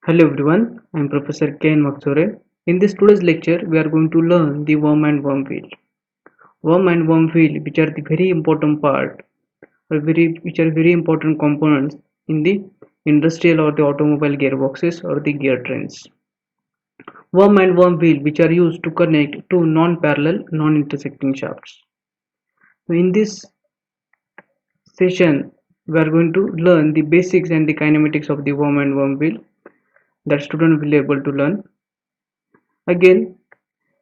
Hello everyone, I am Professor Ken Maksore. In this today's lecture, we are going to learn the worm and worm wheel. Worm and worm wheel, which are the very important part, which are very important components in the industrial or the automobile gearboxes or the gear trains. Worm and worm wheel, which are used to connect two non-parallel, non-intersecting shafts. So in this session, we are going to learn the basics and the kinematics of the worm and worm wheel that student will be able to learn. Again,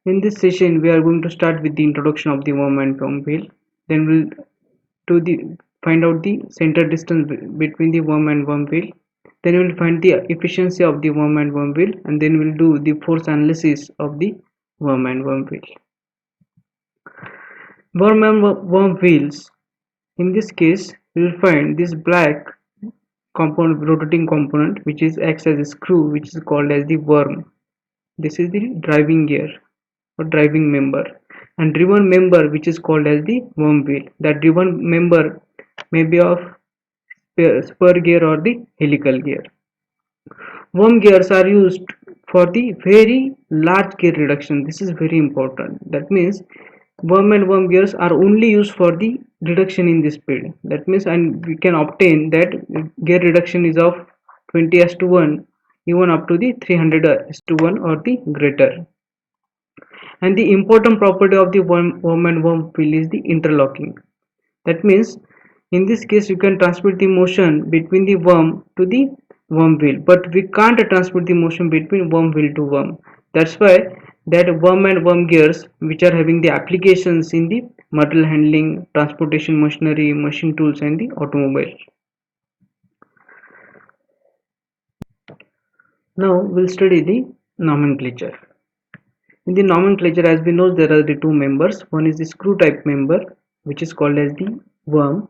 in this session, we are going to start with the introduction of the worm and worm wheel. Then we'll do the find out the center distance between the worm and worm wheel. Then we'll find the efficiency of the worm and worm wheel, and then we'll do the force analysis of the worm and worm wheel. Worm and worm wheels. In this case, we will find this black component, rotating component, which is acts as a screw, which is called as the worm. This is the driving gear or driving member, and driven member which is called as the worm wheel. That driven member may be of spur gear or the helical gear. Worm gears are used for the very large gear reduction. This is very important. That means worm and worm gears are only used for the reduction in the speed. That means, and we can obtain that gear reduction is of 20 as to 1, even up to the 300 as to 1 or the greater. And the important property of the worm and worm wheel is the interlocking. That means in this case you can transmit the motion between the worm to the worm wheel, but we can't transmit the motion between worm wheel to worm. That's why that worm and worm gears, which are having the applications in the material handling, transportation machinery, machine tools, and the automobile. Now we'll study the nomenclature. In the nomenclature, as we know, there are the two members. One is the screw type member, which is called as the worm,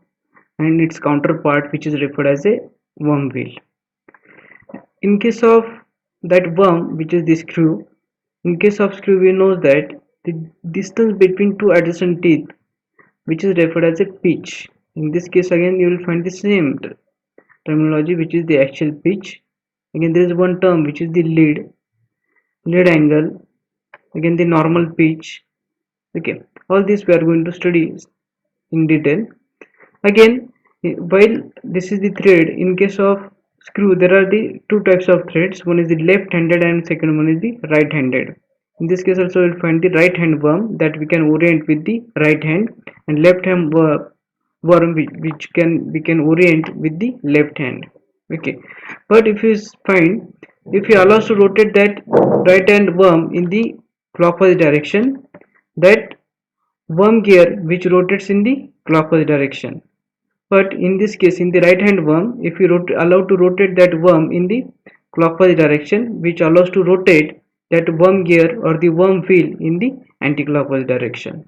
and its counterpart, which is referred as a worm wheel. In case of that worm, which is the screw, in case of screw, we know that the distance between two adjacent teeth, which is referred as a pitch. In this case, again, you will find the same terminology, which is the axial pitch. Again, there is one term which is the lead angle. Again, the normal pitch. Okay, all this we are going to study in detail. Again, while this is the thread, in case of screw there are the two types of threads. One is the left handed and second one is the right handed. In this case also we will find the right hand worm that we can orient with the right hand, and left hand worm which can we can orient with the left hand. Okay, but if you find, if you allow us to rotate that right hand worm in the clockwise direction, that worm gear which rotates in the clockwise direction. But in this case, in the right hand worm, if you allow to rotate that worm in the clockwise direction, which allows to rotate that worm gear or the worm wheel in the anti-clockwise direction.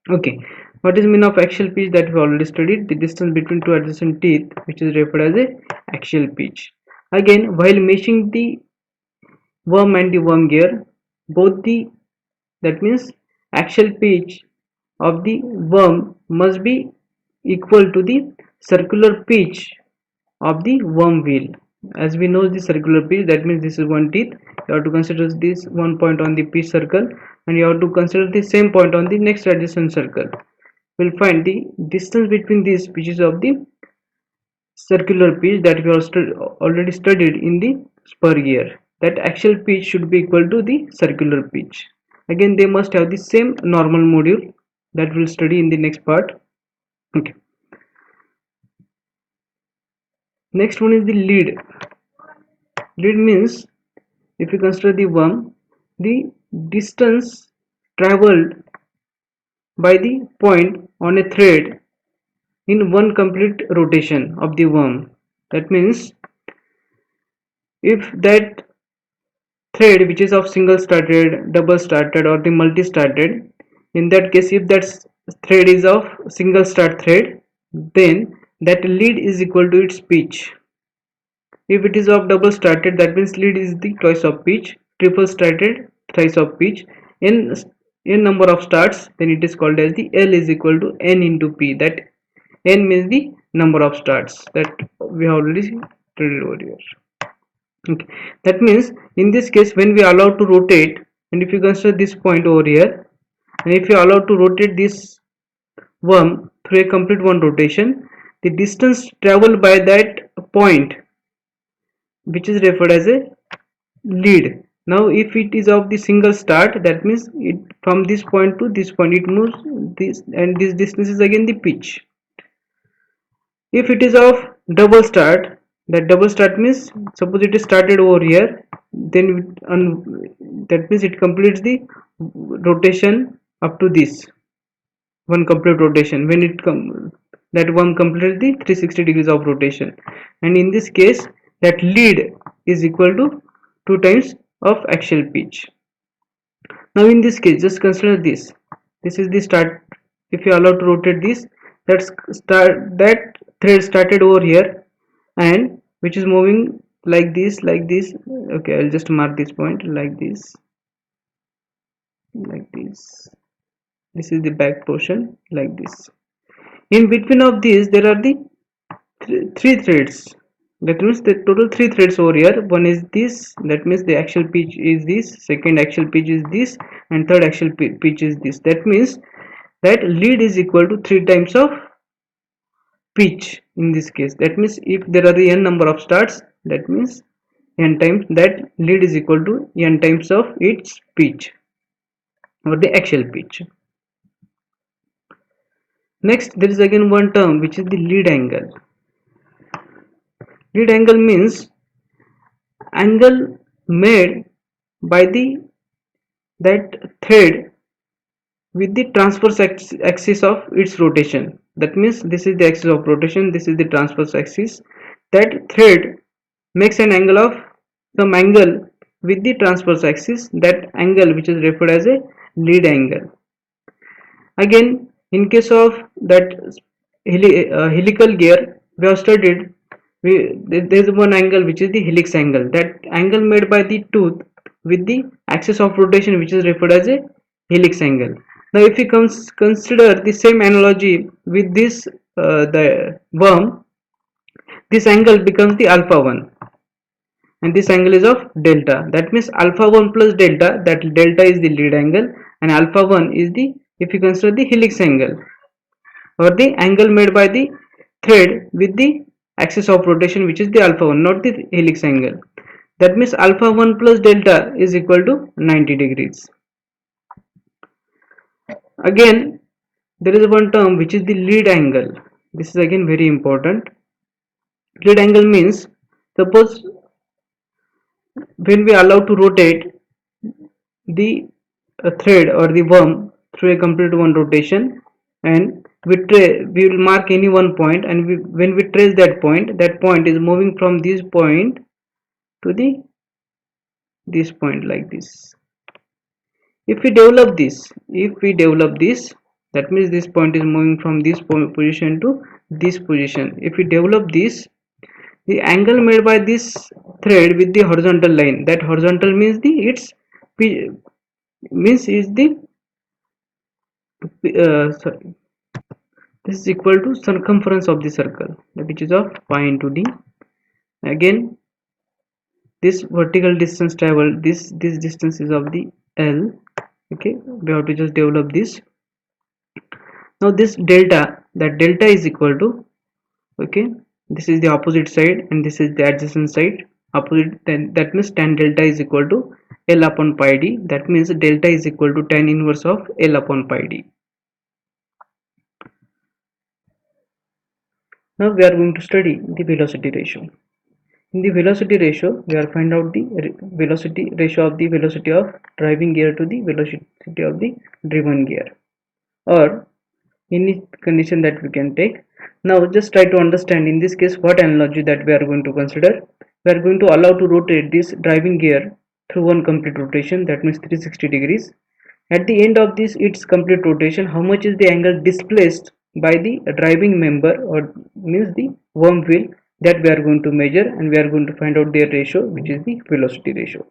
Okay, what is mean of axial pitch? That we already studied, the distance between two adjacent teeth, which is referred as a axial pitch. Again, while meshing the worm and the worm gear, both the, that means axial pitch of the worm must be equal to the circular pitch of the worm wheel. As we know the circular pitch, that means this is one teeth. You have to consider this one point on the pitch circle, and you have to consider the same point on the next adjacent circle. We'll find the distance between these pitches of the circular pitch that we have already studied in the spur gear. That axial pitch should be equal to the circular pitch. Again, they must have the same normal module that we'll study in the next part. Okay. Next one is the lead. Lead means, if you consider the worm, the distance traveled by the point on a thread in one complete rotation of the worm. That means if that thread which is of single started, double started, or the multi started, in that case if that thread is of single start thread, then that lead is equal to its pitch. If it is of double started, that means lead is the twice of pitch, triple started thrice of pitch. In number of starts, then it is called as the L is equal to N into P. That N means the number of starts that we have already studied over here. Okay, that means in this case when we allow to rotate, and if you consider this point over here, and if you allow to rotate this worm through a complete one rotation, the distance traveled by that point, which is referred as a lead. Now if it is of the single start, that means it from this point to this point it moves this, and this distance is again the pitch. If it is of double start, that double start means suppose it is started over here, then that means it completes the rotation up to this one complete rotation. When it come, that one completes the 360 degrees of rotation, and in this case that lead is equal to 2 times of axial pitch. Now in this case just consider this is the start. If you allow to rotate this, let's start that thread started over here, and which is moving like this. Okay, I'll just mark this point like this. This is the back portion like this. In between of these there are the three threads. That means the total three threads over here. One is this, that means the axial pitch is this, second axial pitch is this, and third axial pitch is this. That means that lead is equal to 3 times of pitch in this case. That means if there are the n number of starts, that means n times that lead is equal to n times of its pitch or the axial pitch. Next there is again one term which is the lead angle. Lead angle means angle made by the that thread with the transverse axis of its rotation. That means this is the axis of rotation, this is the transverse axis. That thread makes an angle of some angle with the transverse axis, that angle which is referred as a lead angle. Again, in case of that helical gear, we have studied there is one angle which is the helix angle. That angle made by the tooth with the axis of rotation, which is referred as a helix angle. Now if we consider the same analogy with this the worm, this angle becomes the alpha 1, and this angle is of delta. That means alpha 1 plus delta, that delta is the lead angle, and alpha 1 is the, if you consider the helix angle or the angle made by the thread with the axis of rotation, which is the alpha 1, not the helix angle. That means alpha 1 plus delta is equal to 90 degrees. Again there is one term which is the lead angle. This is again very important. Lead angle means suppose when we allow to rotate the thread or the worm through a complete one rotation, and we will mark any one point, and when we trace that point is moving from this point to this point like this. If we develop this, that means this point is moving from this position to this position. If we develop this, the angle made by this thread with the horizontal line, that horizontal means the its means is the sorry, this is equal to circumference of the circle, which is of pi into d. Again this vertical distance traveled, this distance is of the L. Okay, we have to just develop this. Now this delta, that delta is equal to, okay, this is the opposite side and this is the adjacent side. Opposite, then that means tan delta is equal to L upon pi d. That means delta is equal to tan inverse of L upon pi d. Now we are going to study the velocity ratio. In the velocity ratio, we are find out the velocity ratio of the velocity of driving gear to the velocity of the driven gear, or any condition that we can take. Now just try to understand in this case what analogy that we are going to consider. We are going to allow to rotate this driving gear through one complete rotation, that means 360 degrees. At the end of this its complete rotation, how much is the angle displaced by the driving member, or means the worm wheel, that we are going to measure, and we are going to find out their ratio, which is the velocity ratio.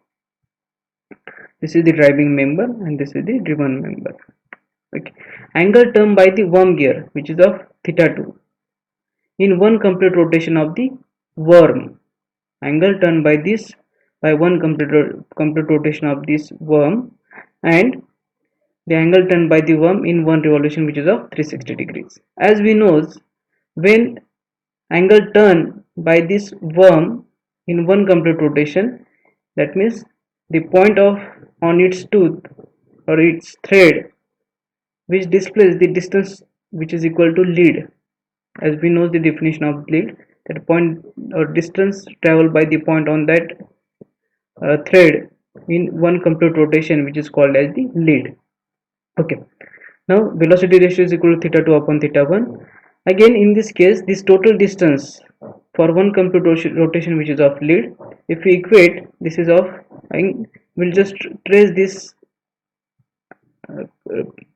This is the driving member and this is the driven member. Okay. Angle turned by the worm gear, which is of theta 2 in one complete rotation of the worm. Angle turned by this by one complete rotation of this worm, and the angle turned by the worm in one revolution, which is of 360 degrees. As we know, when angle turn by this worm in one complete rotation, that means the point of on its tooth or its thread which displays the distance which is equal to lead. As we know the definition of lead, that point or distance traveled by the point on that thread in one complete rotation, which is called as the lead. Okay, now velocity ratio is equal to theta 2 upon theta 1. Again, in this case, this total distance for one complete rotation, which is of lead, if we equate, this is of, we'll just trace this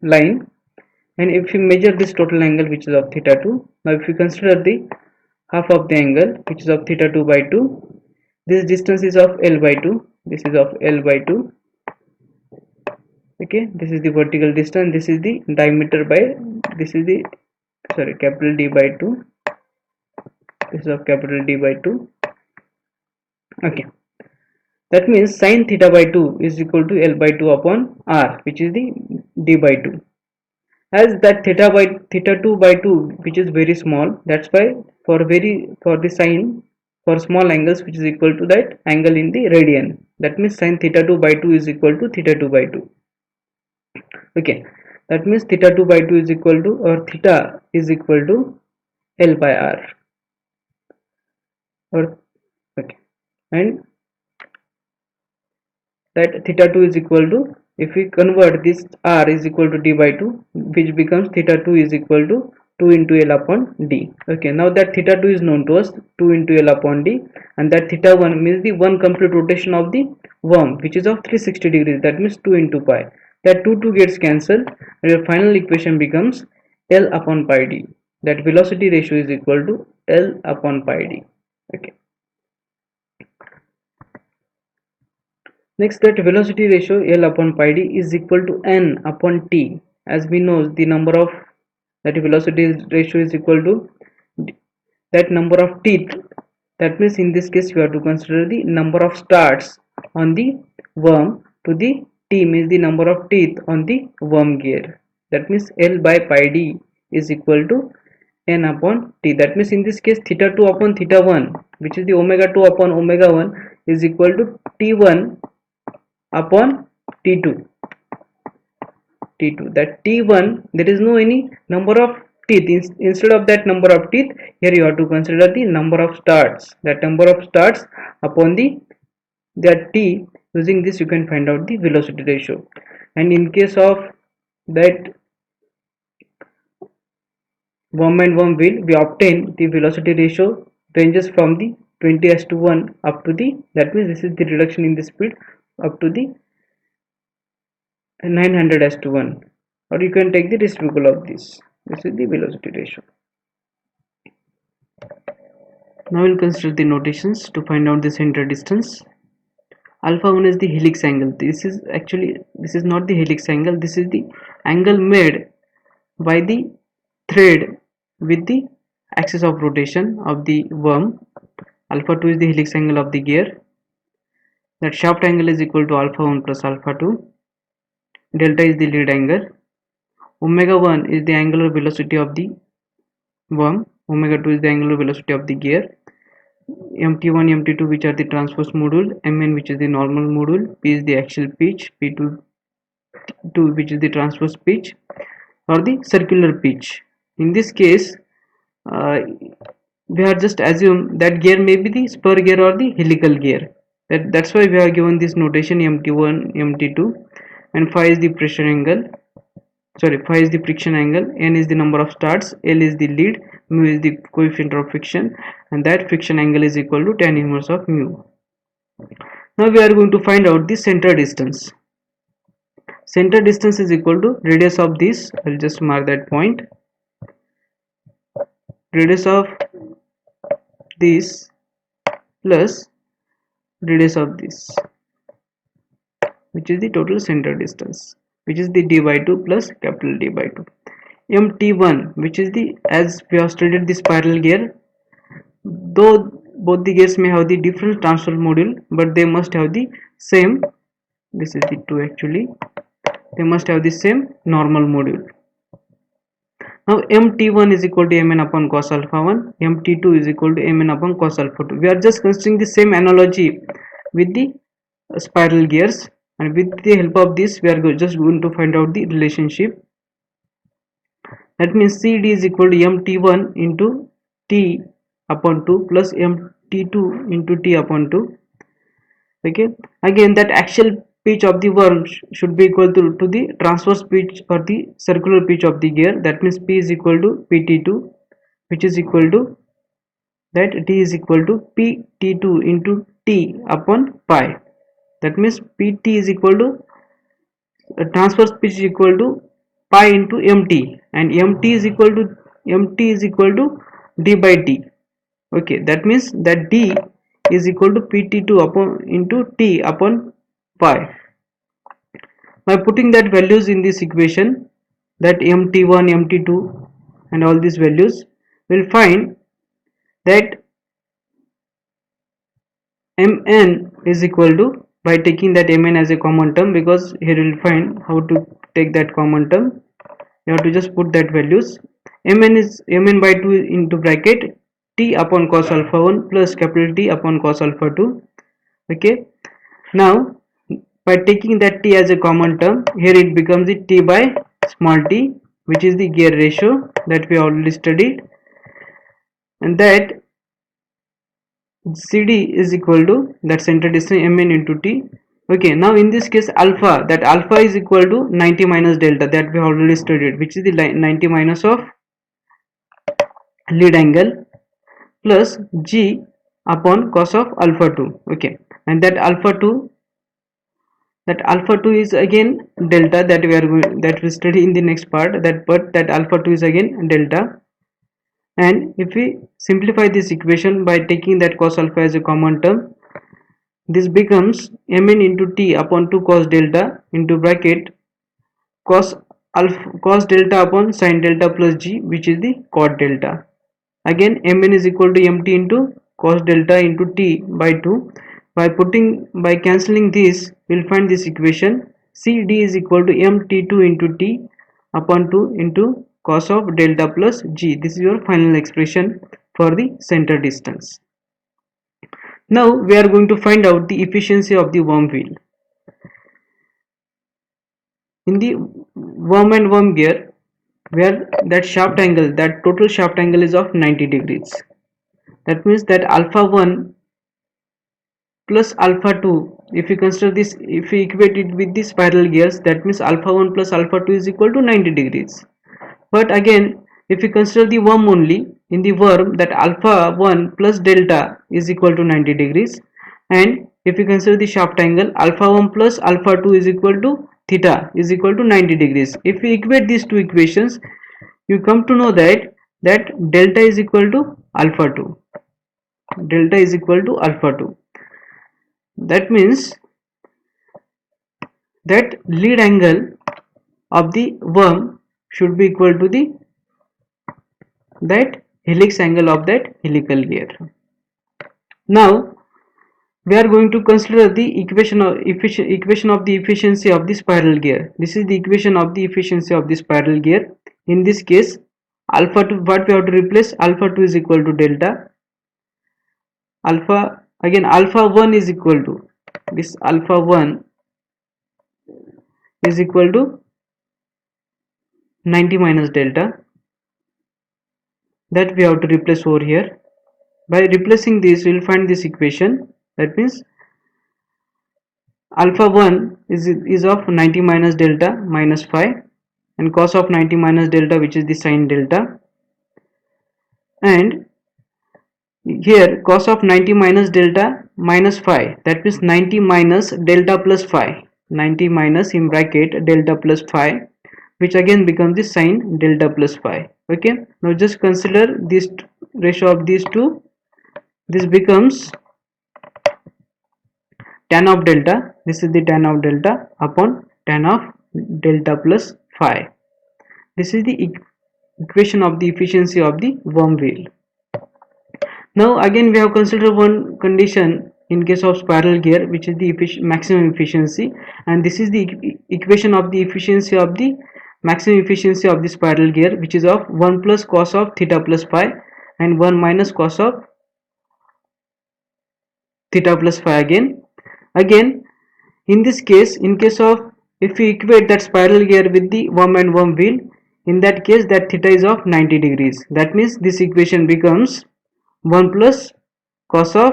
line, and if you measure this total angle, which is of theta 2, now if you consider the half of the angle, which is of theta 2 by 2, this distance is of L by 2, this is of L by 2. Okay, this is the vertical distance, this is the diameter by, this is the, sorry, capital D by 2, this is of capital D by 2. Okay, that means sine theta by 2 is equal to L by 2 upon R, which is the D by 2. As that theta 2 by 2, which is very small, that's why for the sine for small angles, which is equal to that angle in the radian, that means sine theta 2 by 2 is equal to theta 2 by 2. Okay, that means theta 2 by 2 is equal to, or theta is equal to L by R, or okay, and that theta 2 is equal to, if we convert this R is equal to D by 2, which becomes theta 2 is equal to 2 into L upon D. Okay, now that theta 2 is known to us, 2 into L upon D, and that theta 1 means the one complete rotation of the worm, which is of 360 degrees, that means 2 into pi. That 2 gets cancelled, and your final equation becomes L upon pi D. That velocity ratio is equal to L upon pi D. Okay. Next, that velocity ratio L upon pi d is equal to n upon t. As we know, the number of that velocity ratio is equal to that number of teeth. That means in this case we have to consider the number of starts on the worm to the t means the number of teeth on the worm gear. That means L by pi d is equal to n upon t. That means in this case theta 2 upon theta 1, which is the omega 2 upon omega 1, is equal to t1 upon t2. That t1, there is no any number of teeth. Instead of that number of teeth, here you have to consider the number of starts. That number of starts upon that t. Using this you can find out the velocity ratio. And in case of that worm and worm wheel, we obtain the velocity ratio ranges from the 20:1 up to the, that means this is the reduction in the speed, up to the 900:1, or you can take the reciprocal of this. This is the velocity ratio. Now we'll consider the notations to find out the center distance. Alpha 1 is the helix angle. This is not the helix angle, this is the angle made by the thread with the axis of rotation of the worm. Alpha 2 is the helix angle of the gear. That shaft angle is equal to alpha 1 plus alpha 2. Delta is the lead angle. Omega 1 is the angular velocity of the worm. Omega 2 is the angular velocity of the gear. Mt1, Mt2, which are the transverse module. Mn, which is the normal module. P is the axial pitch. P2, which is the transverse pitch, or the circular pitch. In this case, we are just assume that gear may be the spur gear or the helical gear. That's why we are given this notation Mt1, Mt2, and phi is the pressure angle. Phi is the friction angle, n is the number of starts, L is the lead, mu is the coefficient of friction, and that friction angle is equal to tan inverse of mu. Now we are going to find out the center distance. Center distance is equal to radius of this, I will just mark that point, radius of this plus radius of this, which is the total center distance, which is the d by 2 plus capital D by 2. Mt1, which is the, as we have studied the spiral gear, though both the gears may have the different transfer module, but they must have the same. This is the 2 actually. They must have the same normal module. Now mt1 is equal to mn upon cos alpha 1, mt2 is equal to mn upon cos alpha 2. We are just considering the same analogy with the spiral gears, and with the help of this we are just going to find out the relationship. That means cd is equal to mt1 into t upon 2 plus mt2 into t upon 2. Okay, again that axial pitch of the worm should be equal to the transverse pitch or the circular pitch of the gear. That means p is equal to pt2, which is equal to that t is equal to pt2 into t upon pi. That means pt is equal to transverse pitch is equal to pi into mt, and mt is equal to d by t. Okay, that means that d is equal to pt2 upon into t upon pi. By putting that values in this equation, that mt1 mt2 and all these values, will find that mn is equal to, by taking that mn as a common term, because here you will find how to take that common term, you have to just put that values. Mn is mn by 2 into bracket t upon cos alpha 1 plus capital T upon cos alpha 2. Okay, now by taking that t as a common term, here it becomes the t by small t, which is the gear ratio that we already studied, and that cd is equal to that center distance mn into t. Okay, now in this case alpha, that alpha is equal to 90 minus delta that we already studied, which is the 90 minus of lead angle plus g upon cos of alpha 2. Okay, and that alpha 2 is again delta that we study in the next part, that alpha 2 is again delta. And if we simplify this equation by taking that cos alpha as a common term, this becomes mn into t upon 2 cos delta into bracket cos delta upon sin delta plus g, which is the cot delta. Again mn is equal to mt into cos delta into t by 2. By cancelling this, we'll find this equation cd is equal to mt2 into t upon 2 into cos of delta plus g. This is your final expression for the center distance. Now we are going to find out the efficiency of the worm wheel. In the worm and worm gear, where that shaft angle, that total shaft angle is of 90 degrees. That means that alpha 1 plus alpha 2, if you consider this, if we equate it with the spiral gears, that means alpha 1 plus alpha 2 is equal to 90 degrees. But again, if we consider the worm only, in the worm that alpha 1 plus delta is equal to 90 degrees, and if we consider the shaft angle, alpha 1 plus alpha 2 is equal to theta is equal to 90 degrees. If we equate these two equations, you come to know that delta is equal to alpha 2. Delta is equal to alpha 2. That means that lead angle of the worm should be equal to the that helix angle of that helical gear. Now we are going to consider the equation of the efficiency of the spiral gear. This is the equation of the efficiency of the spiral gear. In this case, alpha 2, what we have to replace, alpha 2 is equal to delta. Alpha 1 is equal to this, alpha 1 is equal to 90 minus delta, that we have to replace over here. By replacing this, we will find this equation. That means alpha 1 is of 90 minus delta minus phi, and cos of 90 minus delta, which is the sin delta, and here cos of 90 minus delta minus phi, that means 90 minus delta plus phi, 90 minus in bracket delta plus phi, which again becomes the sin delta plus phi. Okay, now just consider this ratio of these two. This becomes tan of delta, this is the tan of delta upon tan of delta plus phi. This is the equation of the efficiency of the worm wheel. Now again we have considered one condition in case of spiral gear, which is the maximum efficiency, and this is the equation of the efficiency of the maximum efficiency of the spiral gear, which is of 1 plus cos of theta plus phi and 1 minus cos of theta plus phi again. In this case, in case of, if we equate that spiral gear with the worm and worm wheel, in that case that theta is of 90 degrees. That means this equation becomes 1 plus cos of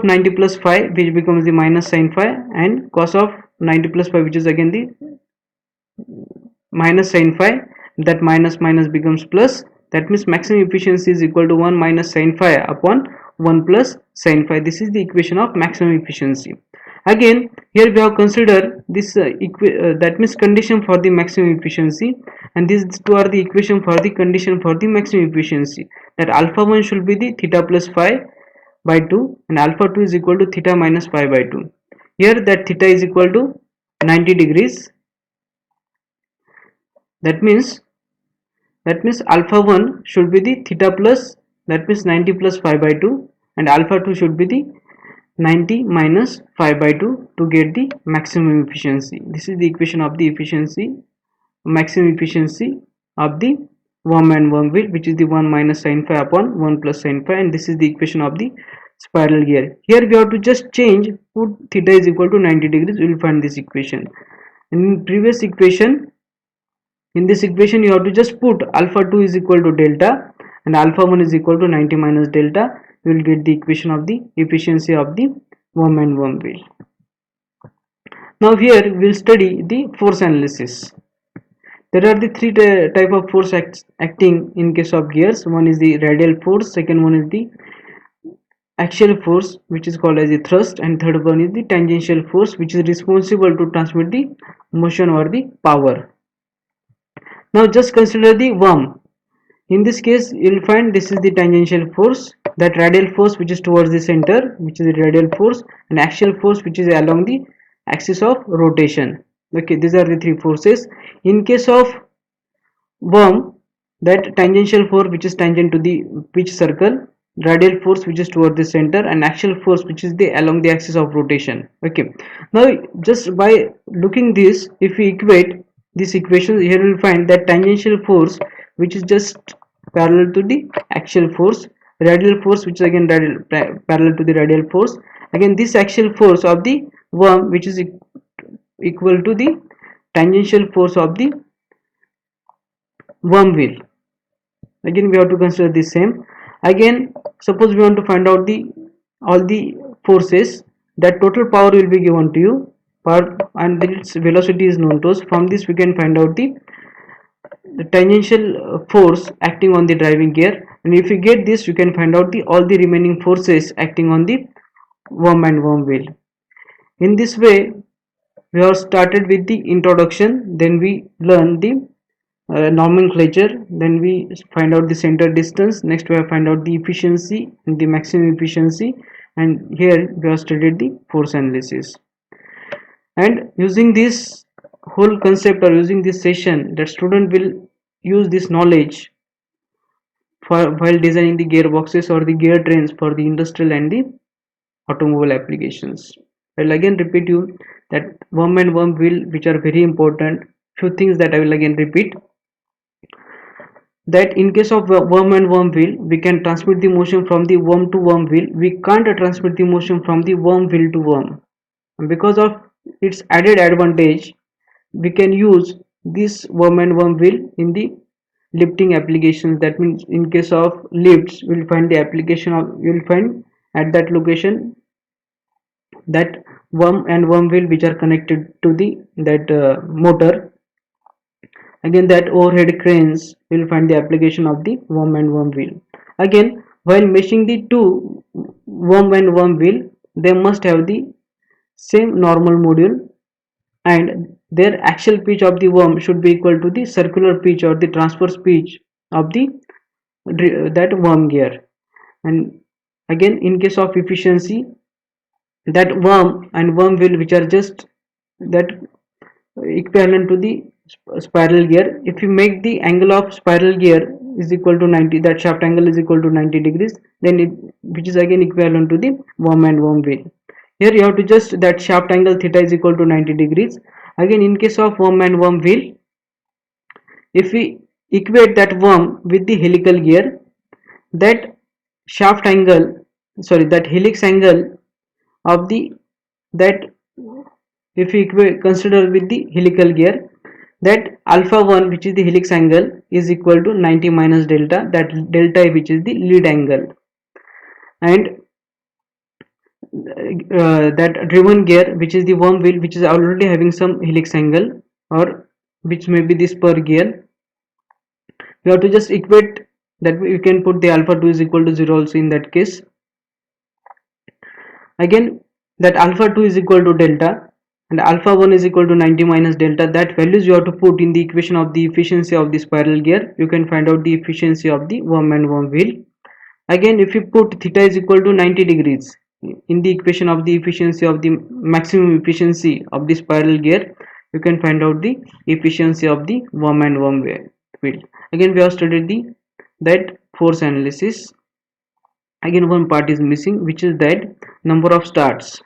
90 plus phi, which becomes the minus sin phi, and cos of 90 plus phi, which is again the minus sin phi. That minus minus becomes plus. That means maximum efficiency is equal to 1 minus sin phi upon 1 plus sin phi. This is the equation of maximum efficiency. Again here we have considered this that means condition for the maximum efficiency, and these two are the equation for the condition for the maximum efficiency, that alpha 1 should be the theta plus phi by 2 and alpha 2 is equal to theta minus phi by 2. Here that theta is equal to 90 degrees. That means alpha 1 should be the theta plus, that means 90 plus phi by 2, and alpha 2 should be the 90 minus phi by 2 to get the maximum efficiency. This is the equation of the efficiency, maximum efficiency of the worm and worm wheel, which is the 1 minus sin phi upon 1 plus sin phi, and this is the equation of the spiral gear. Here we have to just change, put theta is equal to 90 degrees, we will find this equation. In previous equation, in this equation you have to just put alpha 2 is equal to delta and alpha 1 is equal to 90 minus delta. You will get the equation of the efficiency of the worm and worm wheel. Now here we will study the force analysis. There are the three type of force acting in case of gears. One is the radial force, second one is the axial force, which is called as the thrust, and third one is the tangential force, which is responsible to transmit the motion or the power. Now just consider the worm. In this case you will find this is the tangential force, that radial force which is towards the center, which is the radial force, and axial force which is along the axis of rotation. Okay, these are the three forces. In case of worm, that tangential force which is tangent to the pitch circle, radial force which is toward the center, and axial force which is the along the axis of rotation. Okay, now just by looking this, if we equate this equation, here we will find that tangential force which is just parallel to the axial force, radial force which is again parallel to the radial force, again this axial force of the worm which is equal to the tangential force of the worm wheel. Again we have to consider the same. Again suppose we want to find out the all the forces, that total power will be given to you, power and its velocity is known to us. From this we can find out the tangential force acting on the driving gear, and if you get this you can find out the all the remaining forces acting on the worm and worm wheel. In this way we have started with the introduction, then we learn the nomenclature, then we find out the center distance, next we have find out the efficiency and the maximum efficiency, and here we have studied the force analysis. And using this whole concept or using this session, that student will use this knowledge for while designing the gearboxes or the gear trains for the industrial and the automobile applications. I'll again repeat you that worm and worm wheel, which are very important. Few things that I will again repeat, that in case of worm and worm wheel we can transmit the motion from the worm to worm wheel. We can't transmit the motion from the worm wheel to worm, and because of its added advantage we can use this worm and worm wheel in the lifting applications. That means in case of lifts we'll find the application of, you'll find at that location that worm and worm wheel which are connected to the that motor. Again that overhead cranes will find the application of the worm and worm wheel. Again while meshing the two worm and worm wheel, they must have the same normal module, and their axial pitch of the worm should be equal to the circular pitch or the transverse pitch of the that worm gear. And again in case of efficiency, that worm and worm wheel which are just that equivalent to the spiral gear, if you make the angle of spiral gear is equal to 90, that shaft angle is equal to 90 degrees, then it, which is again equivalent to the worm and worm wheel. Here you have to just that shaft angle theta is equal to 90 degrees. Again in case of worm and worm wheel, if we equate that worm with the helical gear, that shaft angle, sorry, that helix angle of the, that if we consider with the helical gear, that alpha 1 which is the helix angle is equal to 90 minus delta, that delta which is the lead angle, and that driven gear which is the worm wheel which is already having some helix angle, or which may be the spur gear, we have to just equate that. You can put the alpha 2 is equal to 0 also in that case. Again that alpha 2 is equal to delta and alpha 1 is equal to 90 minus delta, that values you have to put in the equation of the efficiency of the spiral gear. You can find out the efficiency of the worm and worm wheel. Again if you put theta is equal to 90 degrees in the equation of the efficiency of the maximum efficiency of the spiral gear, you can find out the efficiency of the worm and worm wheel. Again we have studied the that force analysis. Again one part is missing, which is that number of starts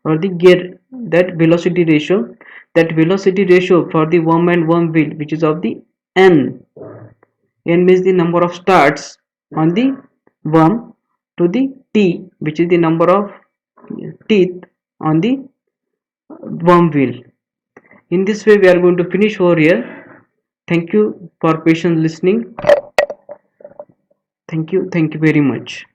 or the gear, that velocity ratio, that velocity ratio for the worm and worm wheel which is of the n. N means the number of starts on the worm to the T which is the number of teeth on the worm wheel. In this way we are going to finish over here. Thank you for patient listening. Thank you very much.